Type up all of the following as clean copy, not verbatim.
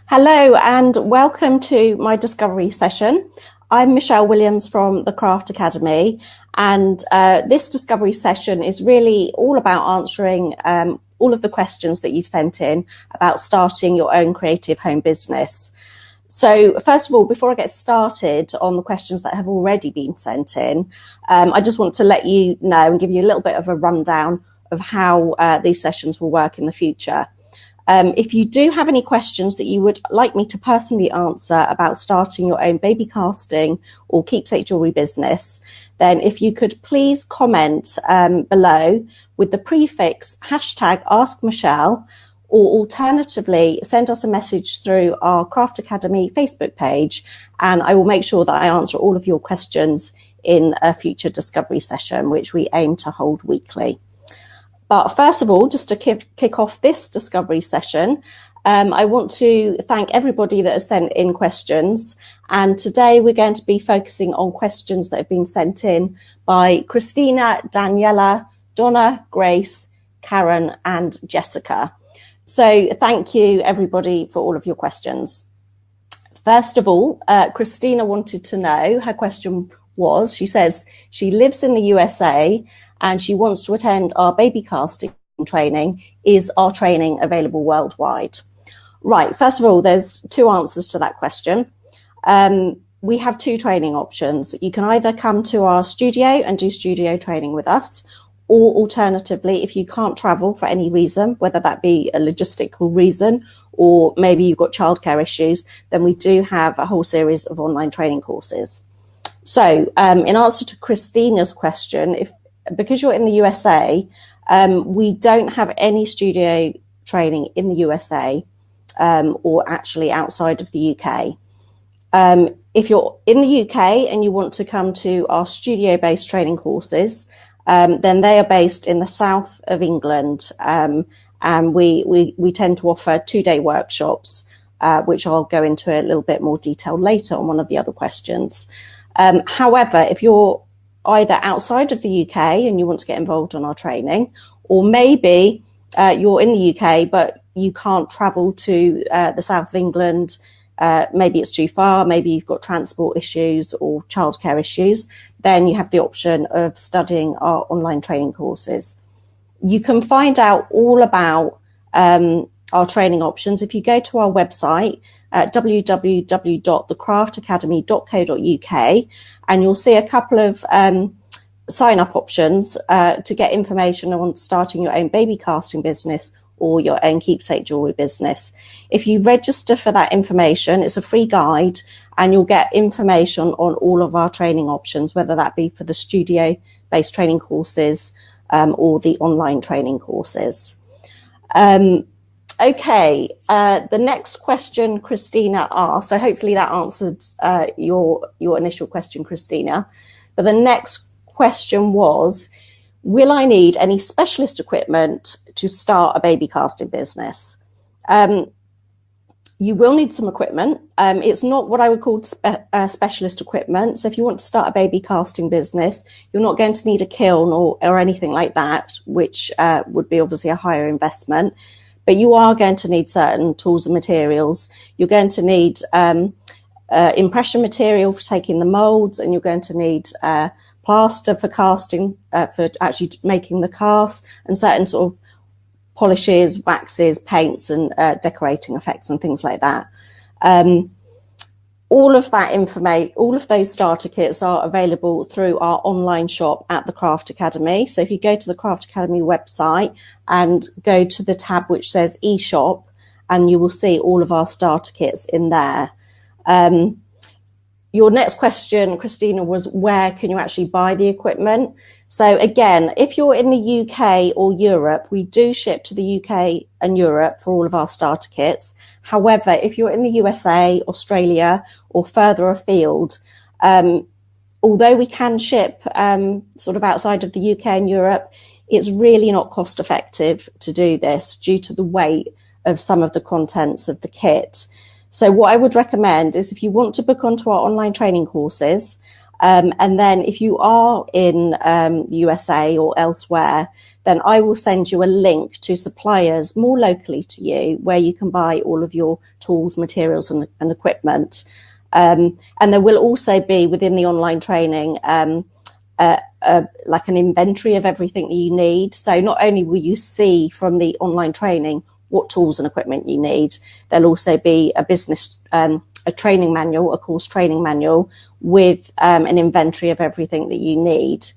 Hello and welcome to my discovery session. I'm Michelle Williams from the Craft Academy, and this discovery session is really all about answering all of the questions that you've sent in about starting your own creative home business. So first of all, before I get started on the questions that have already been sent in, I just want to let you know and give you a little bit of a rundown of how these sessions will work in the future. If you do have any questions that you would like me to personally answer about starting your own baby casting or keepsake jewellery business, then if you could please comment below with the prefix #AskMichelle, or alternatively send us a message through our Craft Academy Facebook page, and I will make sure that I answer all of your questions in a future discovery session, which we aim to hold weekly. But first of all, just to kick off this discovery session, I want to thank everybody that has sent in questions. And today we're going to be focusing on questions that have been sent in by Christina, Daniela, Donna, Grace, Karen, and Jessica. So thank you, everybody, for all of your questions. First of all, Christina wanted to know, her question was, she says she lives in the USA and she wants to attend our baby casting training. Is our training available worldwide? Right, first of all, there's two answers to that question. We have two training options. You can either come to our studio and do studio training with us, or alternatively, if you can't travel for any reason, whether that be a logistical reason or maybe you've got childcare issues, then we do have a whole series of online training courses. So in answer to Christina's question, because you're in the USA, we don't have any studio training in the USA or actually outside of the UK. If you're in the UK and you want to come to our studio-based training courses, then they are based in the south of England, and we tend to offer 2-day workshops, which I'll go into a little bit more detail later on one of the other questions. However, if you're either outside of the UK and you want to get involved on our training, or maybe you're in the UK but you can't travel to the south of England, maybe it's too far, maybe you've got transport issues or childcare issues, then you have the option of studying our online training courses. You can find out all about our training options if you go to our website at www.thecraftacademy.co.uk, and you'll see a couple of sign-up options to get information on starting your own baby casting business or your own keepsake jewellery business. If you register for that information, it's a free guide, and you'll get information on all of our training options, whether that be for the studio-based training courses or the online training courses. Okay, the next question Christina asked, so hopefully that answered your initial question, Christina. But the next question was, will I need any specialist equipment to start a baby casting business? You will need some equipment. It's not what I would call specialist equipment. So if you want to start a baby casting business, you're not going to need a kiln or anything like that, which would be obviously a higher investment. But you are going to need certain tools and materials. You're going to need impression material for taking the molds, and you're going to need plaster for casting, for actually making the cast, and certain sort of polishes, waxes, paints, and decorating effects and things like that. All of those starter kits are available through our online shop at the Craft Academy. So if you go to the Craft Academy website and go to the tab which says eShop, and you will see all of our starter kits in there. Your next question, Christina, was where can you actually buy the equipment? So again, if you're in the UK or Europe, we do ship to the UK and Europe for all of our starter kits. However, if you're in the USA, Australia, or further afield, although we can ship sort of outside of the UK and Europe, it's really not cost effective to do this due to the weight of some of the contents of the kit. So what I would recommend is if you want to book onto our online training courses, And then if you are in USA or elsewhere, then I will send you a link to suppliers more locally to you where you can buy all of your tools, materials and equipment. And there will also be within the online training like an inventory of everything that you need. So not only will you see from the online training what tools and equipment you need, there'll also be a business, a training manual, a course training manual with an inventory of everything that you need.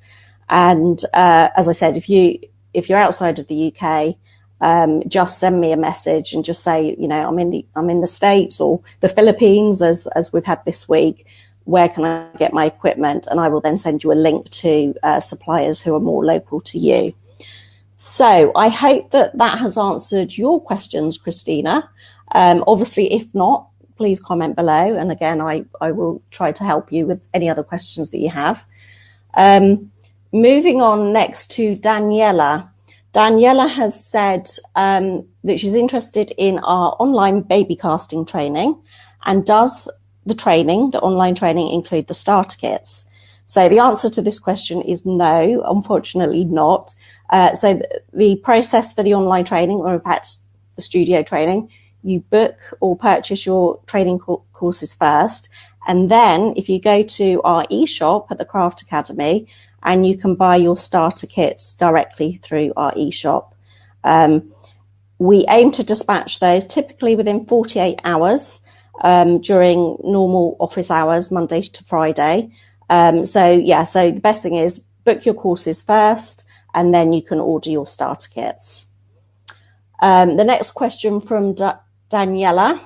And as I said, if you're outside of the UK, just send me a message and just say, you know, I'm in the States or the Philippines, as we've had this week. Where can I get my equipment? And I will then send you a link to suppliers who are more local to you. So I hope that has answered your questions, Christina. Obviously, if not, please comment below. And again, I will try to help you with any other questions that you have. Moving on next to Daniela. Daniela has said that she's interested in our online baby casting training, and does the online training include the starter kits? So the answer to this question is no, unfortunately not. So the process for the online training, or in fact the studio training, you book or purchase your training courses first. And then if you go to our e-shop at the Craft Academy, and you can buy your starter kits directly through our e-shop. We aim to dispatch those typically within 48 hours during normal office hours, Monday to Friday. So the best thing is book your courses first, and then you can order your starter kits. The next question from Daniela.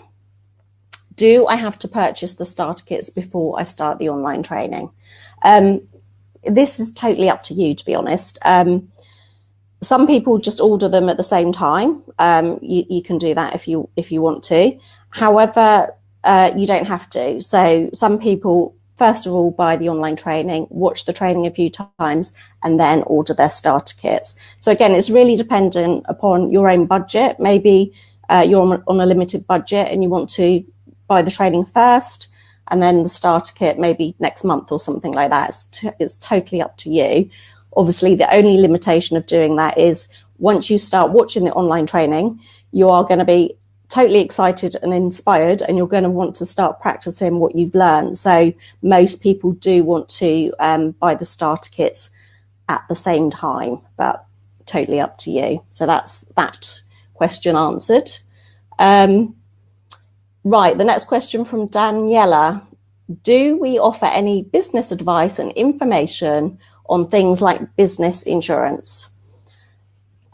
Do I have to purchase the starter kits before I start the online training? This is totally up to you, to be honest. Some people just order them at the same time. You can do that if you want to. However, you don't have to. So some people, first of all, buy the online training, watch the training a few times, and then order their starter kits. So again, it's really dependent upon your own budget. Maybe you're on a limited budget and you want to buy the training first, and then the starter kit maybe next month or something like that. It's totally up to you. Obviously, the only limitation of doing that is once you start watching the online training, you are going to be totally excited and inspired, and you're going to want to start practicing what you've learned. So most people do want to buy the starter kits at the same time, but totally up to you. So that's that question answered. Right, the next question from Daniela. Do we offer any business advice and information on things like business insurance?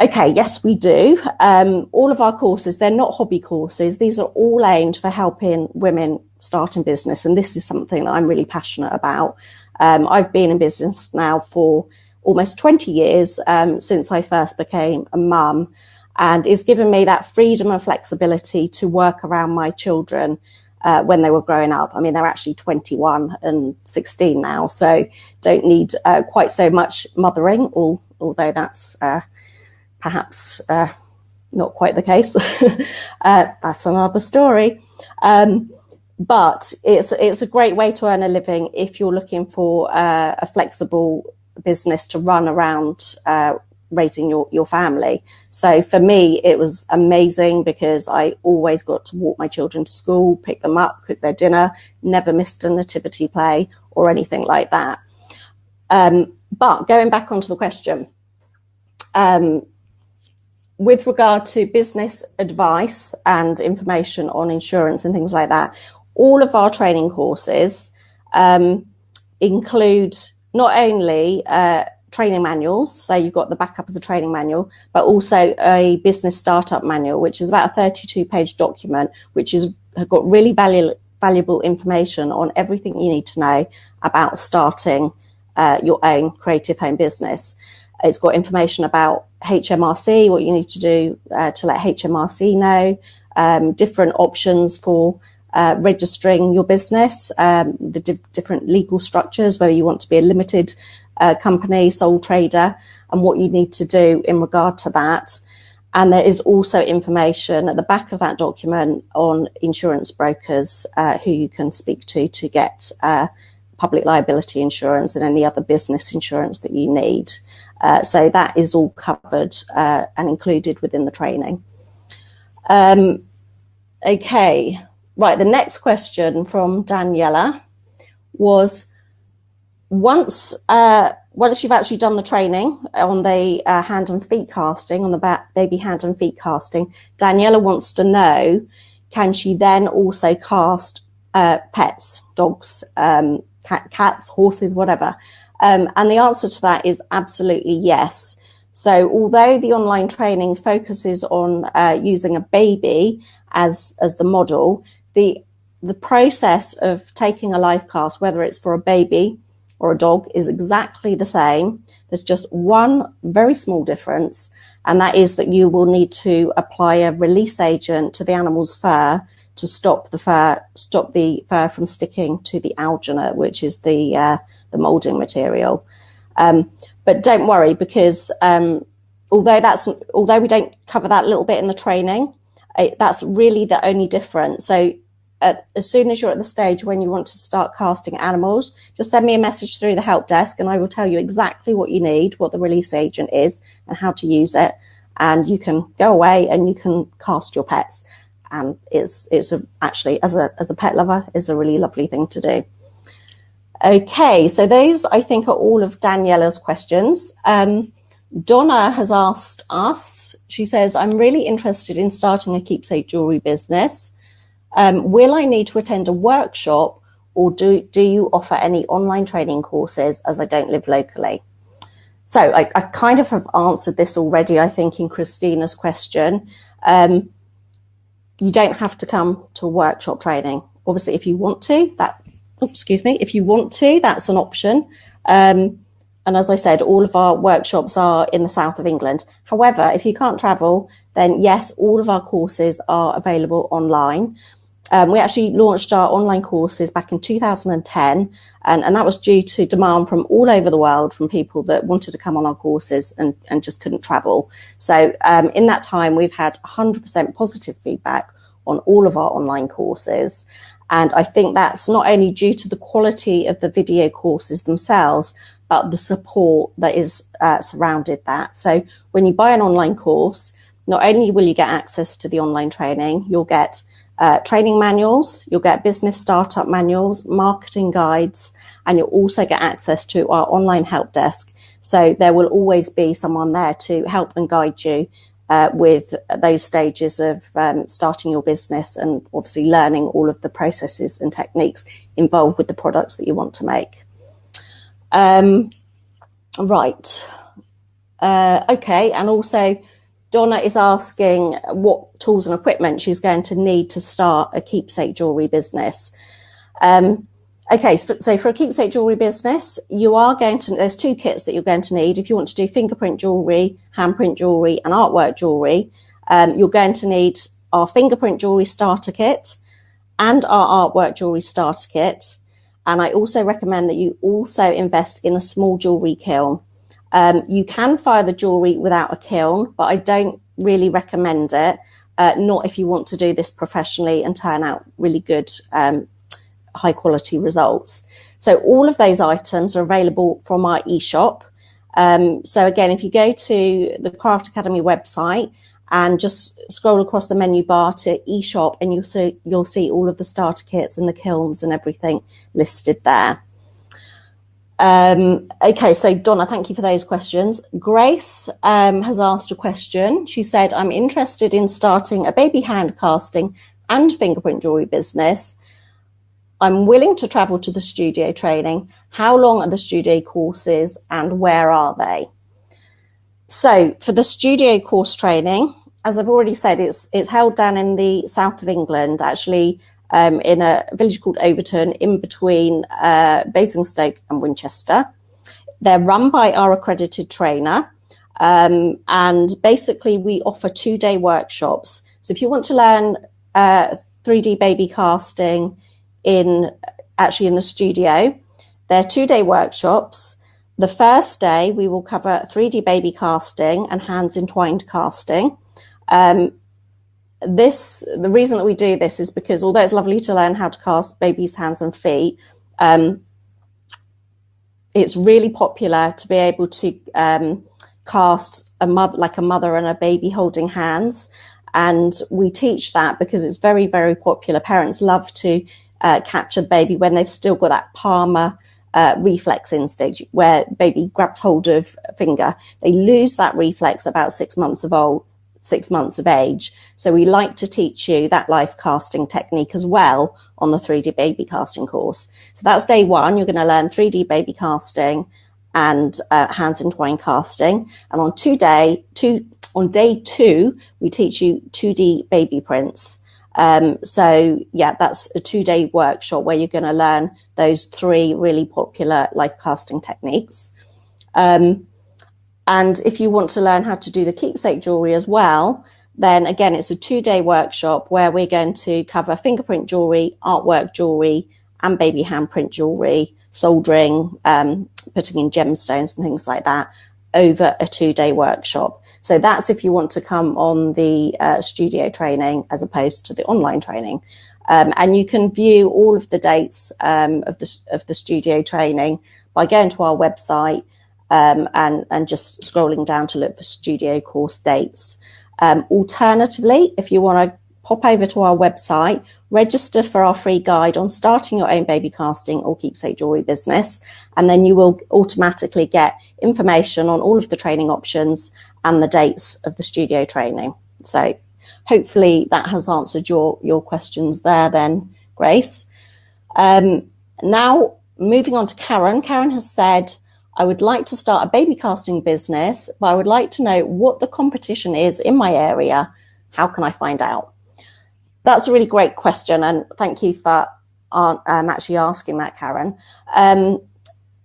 Okay, yes, we do. All of our courses, they're not hobby courses. These are all aimed for helping women start in business. And this is something that I'm really passionate about. I've been in business now for almost 20 years, since I first became a mum. And it's given me that freedom and flexibility to work around my children when they were growing up. I mean, they're actually 21 and 16 now, so don't need quite so much mothering, although that's perhaps not quite the case. That's another story. But it's a great way to earn a living if you're looking for a flexible business to run around raising your family. So for me, it was amazing because I always got to walk my children to school, pick them up, cook their dinner, never missed a nativity play or anything like that. But going back onto the question, with regard to business advice and information on insurance and things like that, all of our training courses include not only training manuals, so you've got the backup of the training manual, but also a business startup manual, which is about a 32-page document, which has got really valuable information on everything you need to know about starting your own creative home business. It's got information about HMRC, what you need to do to let HMRC know, different options for registering your business, the different legal structures, whether you want to be a limited company, sole trader, and what you need to do in regard to that. And there is also information at the back of that document on insurance brokers who you can speak to get public liability insurance and any other business insurance that you need. So that is all covered and included within the training. Okay, right, the next question from Daniela was, once you've actually done the training on the hand and feet casting, on the baby hand and feet casting, Daniela wants to know, can she then also cast pets, dogs, cats, horses, whatever? And the answer to that is absolutely yes. So although the online training focuses on using a baby as the model, the process of taking a life cast, whether it's for a baby or a dog, is exactly the same. There's just one very small difference, and that is that you will need to apply a release agent to the animal's fur to stop the fur from sticking to the alginate, which is the molding material. But don't worry, because although we don't cover that little bit in the training, that's really the only difference. So as soon as you're at the stage when you want to start casting animals, just send me a message through the help desk and I will tell you exactly what you need, what the release agent is and how to use it. And you can go away and you can cast your pets. And actually, as a pet lover, is a really lovely thing to do. Okay, so those, I think, are all of Daniela's questions. Donna has asked us, she says, I'm really interested in starting a keepsake jewellery business. Will I need to attend a workshop, or do you offer any online training courses, as I don't live locally? So I kind of have answered this already, I think, in Christina's question. You don't have to come to a workshop training. Obviously, if you want to, that's an option. And as I said, all of our workshops are in the south of England. However, if you can't travel, then yes, all of our courses are available online. We actually launched our online courses back in 2010, and that was due to demand from all over the world from people that wanted to come on our courses and just couldn't travel. So in that time, we've had 100% positive feedback on all of our online courses. And I think that's not only due to the quality of the video courses themselves, but the support that is surrounded that. So when you buy an online course, not only will you get access to the online training, you'll get training manuals, you'll get business startup manuals, marketing guides, and you'll also get access to our online help desk. So there will always be someone there to help and guide you with those stages of starting your business and obviously learning all of the processes and techniques involved with the products that you want to make. Right. Okay. And also Donna is asking what tools and equipment she's going to need to start a keepsake jewellery business. Okay, so for a keepsake jewellery business, there's two kits that you're going to need. If you want to do fingerprint jewellery, handprint jewellery and artwork jewellery, you're going to need our fingerprint jewellery starter kit and our artwork jewellery starter kit. And I also recommend that you also invest in a small jewellery kiln. You can fire the jewellery without a kiln, but I don't really recommend it, not if you want to do this professionally and turn out really good high quality results. So all of those items are available from our eShop. So again, if you go to the Craft Academy website and just scroll across the menu bar to eShop, and you'll see all of the starter kits and the kilns and everything listed there. Okay, so Donna, thank you for those questions. Grace has asked a question. She said, I'm interested in starting a baby hand casting and fingerprint jewellery business. I'm willing to travel to the studio training. How long are the studio courses and where are they? So for the studio course training, as I've already said, it's held down in the south of England, actually in a village called Overton, in between Basingstoke and Winchester. They're run by our accredited trainer. And basically we offer 2-day workshops. So if you want to learn 3D baby casting in the studio, they're 2-day workshops. The first day we will cover 3D baby casting and hands entwined casting. The reason that we do this is because although it's lovely to learn how to cast babies' hands and feet, it's really popular to be able to cast a mother and a baby holding hands. And we teach that because it's very, very popular. Parents love to capture the baby when they've still got that palmar reflex instinct, where baby grabs hold of a finger. They lose that reflex about 6 months of age. So we like to teach you that life casting technique as well on the 3D baby casting course. So that's day one. You're going to learn 3D baby casting and hands entwined casting. And on day two, we teach you 2D baby prints. So yeah, that's a 2-day workshop where you're going to learn those 3 really popular life casting techniques. And if you want to learn how to do the keepsake jewellery as well, then again, it's a 2-day workshop where we're going to cover fingerprint jewellery, artwork jewellery, and baby handprint jewellery, soldering, putting in gemstones and things like that over a 2-day workshop. So that's if you want to come on the studio training as opposed to the online training. And you can view all of the dates of the studio training by going to our website and just scrolling down to look for studio course dates. Alternatively, if you want to pop over to our website, register for our free guide on starting your own baby casting or keepsake jewellery business, and then you will automatically get information on all of the training options and the dates of the studio training. So hopefully that has answered your questions there then, Grace. Now moving on to Karen. Karen has said, I would like to start a baby casting business, but I would like to know what the competition is in my area. How can I find out? That's a really great question, and thank you for actually asking that, Karen.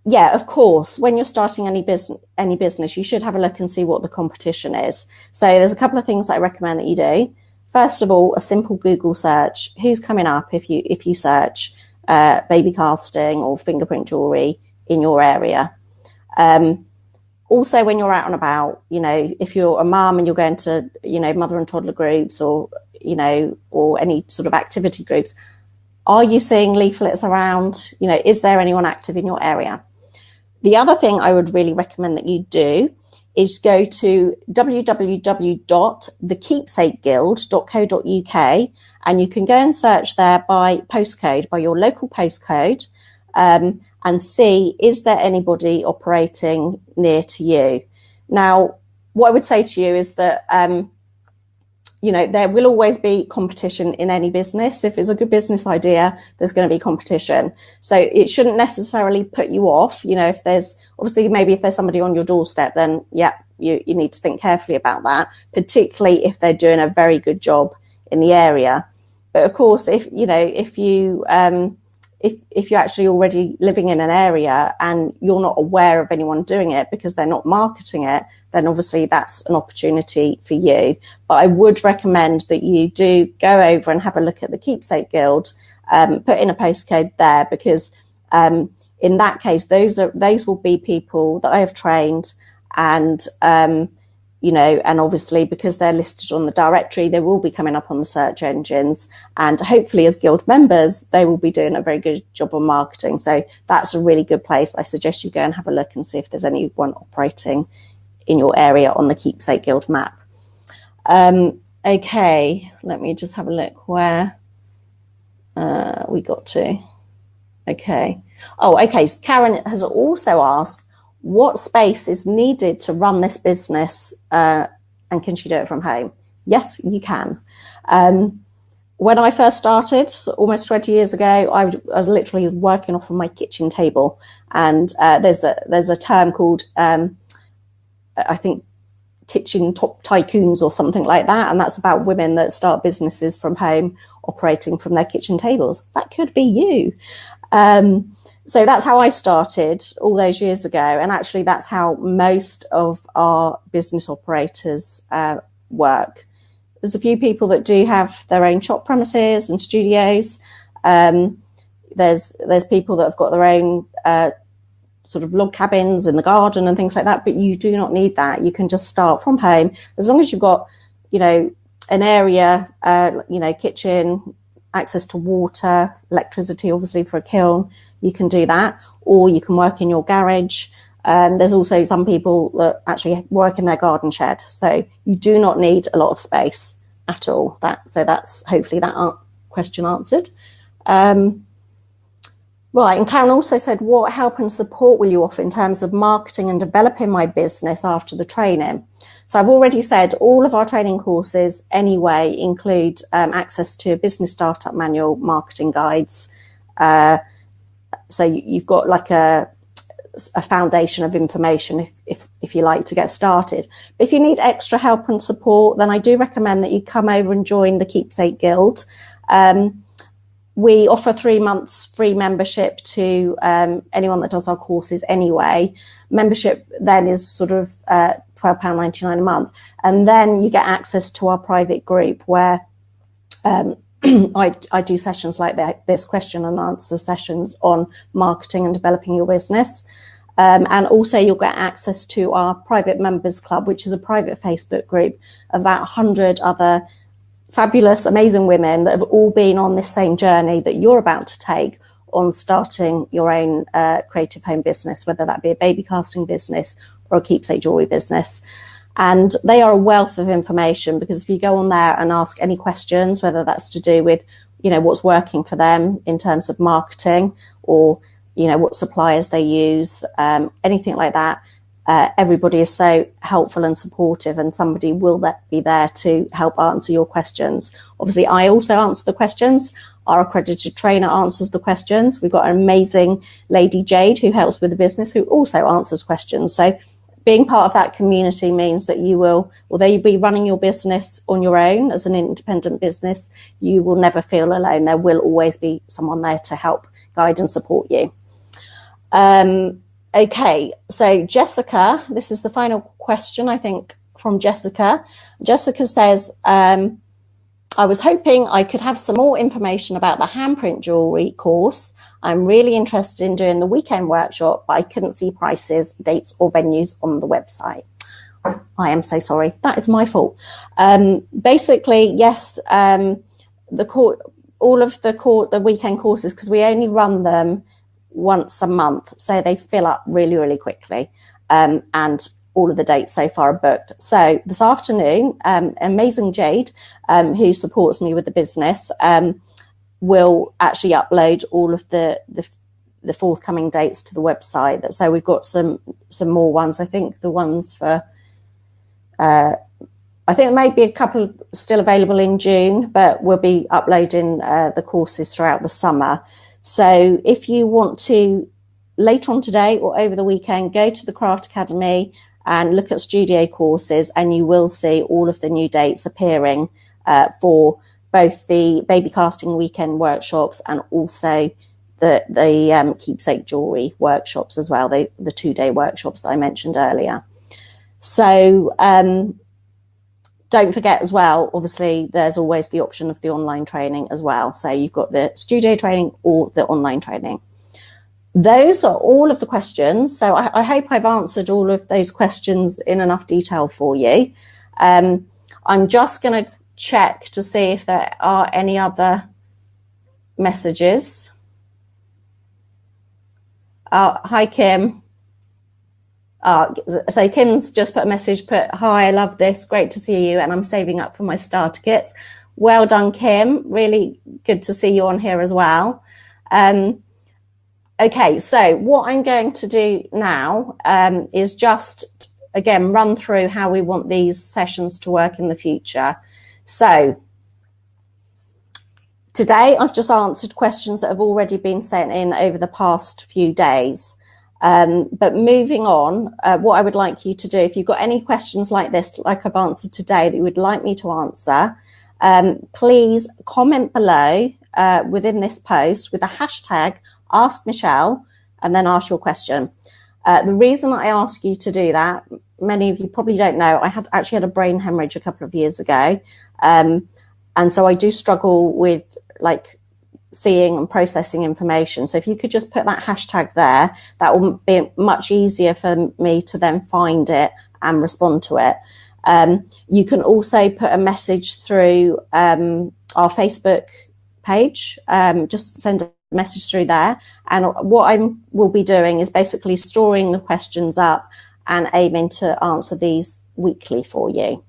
Yeah, of course, when you're starting any business, you should have a look and see what the competition is. So there's a couple of things that I recommend that you do. First of all, a simple Google search. Who's coming up if you search baby casting or fingerprint jewellery in your area? Also, when you're out and about, if you're a mum and you're going to, mother and toddler groups or any sort of activity groups, are you seeing leaflets around? Is there anyone active in your area? The other thing I would really recommend that you do is go to www.thekeepsakeguild.co.uk, and you can go and search there by postcode, by your local postcode, and see, is there anybody operating near to you? Now, what I would say to you is that, there will always be competition in any business. If it's a good business idea, there's going to be competition. So it shouldn't necessarily put you off. If there's somebody on your doorstep, then yeah, you need to think carefully about that, particularly if they're doing a very good job in the area. But of course, if you're actually already living in an area and you're not aware of anyone doing it because they're not marketing it, then obviously that's an opportunity for you. But I would recommend that you do go over and have a look at the Keepsake Guild, put in a postcode there, because in that case, those will be people that I have trained, and and obviously because they're listed on the directory, they will be coming up on the search engines, and hopefully as guild members, they will be doing a very good job on marketing. So that's a really good place. I suggest you go and have a look and see if there's anyone operating in your area on the Keepsake Guild map. Okay, let me just have a look where we got to. Okay. Oh, okay. So Karen has also asked, what space is needed to run this business, and can she do it from home? Yes, you can. When I first started, almost 20 years ago, I was literally working off of my kitchen table, and there's a term called, I think, kitchen top tycoons or something like that, and that's about women that start businesses from home, operating from their kitchen tables. That could be you. So that's how I started all those years ago. And actually, that's how most of our business operators work. There's a few people that do have their own shop premises and studios. There's people that have got their own sort of log cabins in the garden and things like that. But you do not need that. You can just start from home. As long as you've got, an area, kitchen access to water, electricity, obviously for a kiln, you can do that, or you can work in your garage. There's also some people that actually work in their garden shed. So you do not need a lot of space at all. So that's hopefully that question answered. Right, and Karen also said, what help and support will you offer in terms of marketing and developing my business after the training? So I've already said all of our training courses anyway include access to a business startup manual, marketing guides. So you've got like a foundation of information if you like to get started. But if you need extra help and support, then I do recommend that you come over and join the Keepsake Guild. We offer 3 months free membership to anyone that does our courses anyway. Membership then is sort of £12.99 a month. And then you get access to our private group where I do sessions like this question and answer sessions on marketing and developing your business. And also you'll get access to our private members club, which is a private Facebook group of about 100 other fabulous, amazing women that have all been on this same journey that you're about to take on starting your own creative home business, whether that be a baby casting business or a keepsake jewellery business. And they are a wealth of information, because if you go on there and ask any questions, whether that's to do with, what's working for them in terms of marketing, or, what suppliers they use, anything like that, everybody is so helpful and supportive, and somebody will be there to help answer your questions. Obviously, I also answer the questions. Our accredited trainer answers the questions. We've got an amazing lady, Jade, who helps with the business, who also answers questions. So being part of that community means that you will, although you'll be running your business on your own as an independent business, you will never feel alone. There will always be someone there to help guide and support you. Okay, so Jessica, this is the final question, I think, from Jessica. Jessica says, I was hoping I could have some more information about the Handprint Jewellery course. I'm really interested in doing the weekend workshop, but I couldn't see prices, dates or venues on the website. I am so sorry. That is my fault. Basically, yes, all of the weekend courses, because we only run them once a month, so they fill up really, really quickly, and all of the dates so far are booked. So this afternoon, amazing Jade, who supports me with the business, will actually upload all of the forthcoming dates to the website. So we've got some more ones. I think the ones for I think there may be a couple still available in June, but we'll be uploading the courses throughout the summer. So if you want to, later on today or over the weekend, go to the Craft Academy and look at studio courses, and you will see all of the new dates appearing for both the baby casting weekend workshops and also the keepsake jewellery workshops as well, the 2-day workshops that I mentioned earlier. So don't forget as well, obviously, there's always the option of the online training as well. So you've got the studio training or the online training. Those are all of the questions. So I hope I've answered all of those questions in enough detail for you. I'm just going to check to see if there are any other messages. Hi, Kim. So Kim's just put a message, hi, I love this, great to see you, and I'm saving up for my starter kits. Well done, Kim. Really good to see you on here as well. Okay, so what I'm going to do now is just, again, run through how we want these sessions to work in the future. So today I've just answered questions that have already been sent in over the past few days. But moving on, what I would like you to do, if you've got any questions like this, like I've answered today, that you would like me to answer, please comment below within this post with the hashtag Ask Michelle, and then ask your question. The reason I ask you to do that, many of you probably don't know, I actually had a brain hemorrhage a couple of years ago. And so I do struggle with seeing and processing information. So if you could just put that hashtag there, that will be much easier for me to then find it and respond to it. You can also put a message through our Facebook page. Just send a message through there. And what I will be doing is basically storing the questions up and aiming to answer these weekly for you.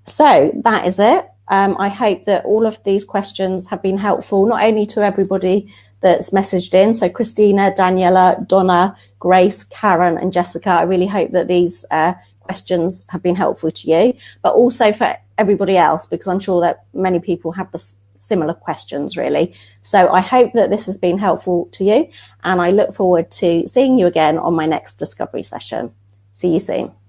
So that is it. I hope that all of these questions have been helpful, not only to everybody that's messaged in, so Christina, Daniela, Donna, Grace, Karen and Jessica. I really hope that these questions have been helpful to you, but also for everybody else, because I'm sure that many people have the similar questions really. So I hope that this has been helpful to you, and I look forward to seeing you again on my next discovery session. See you soon.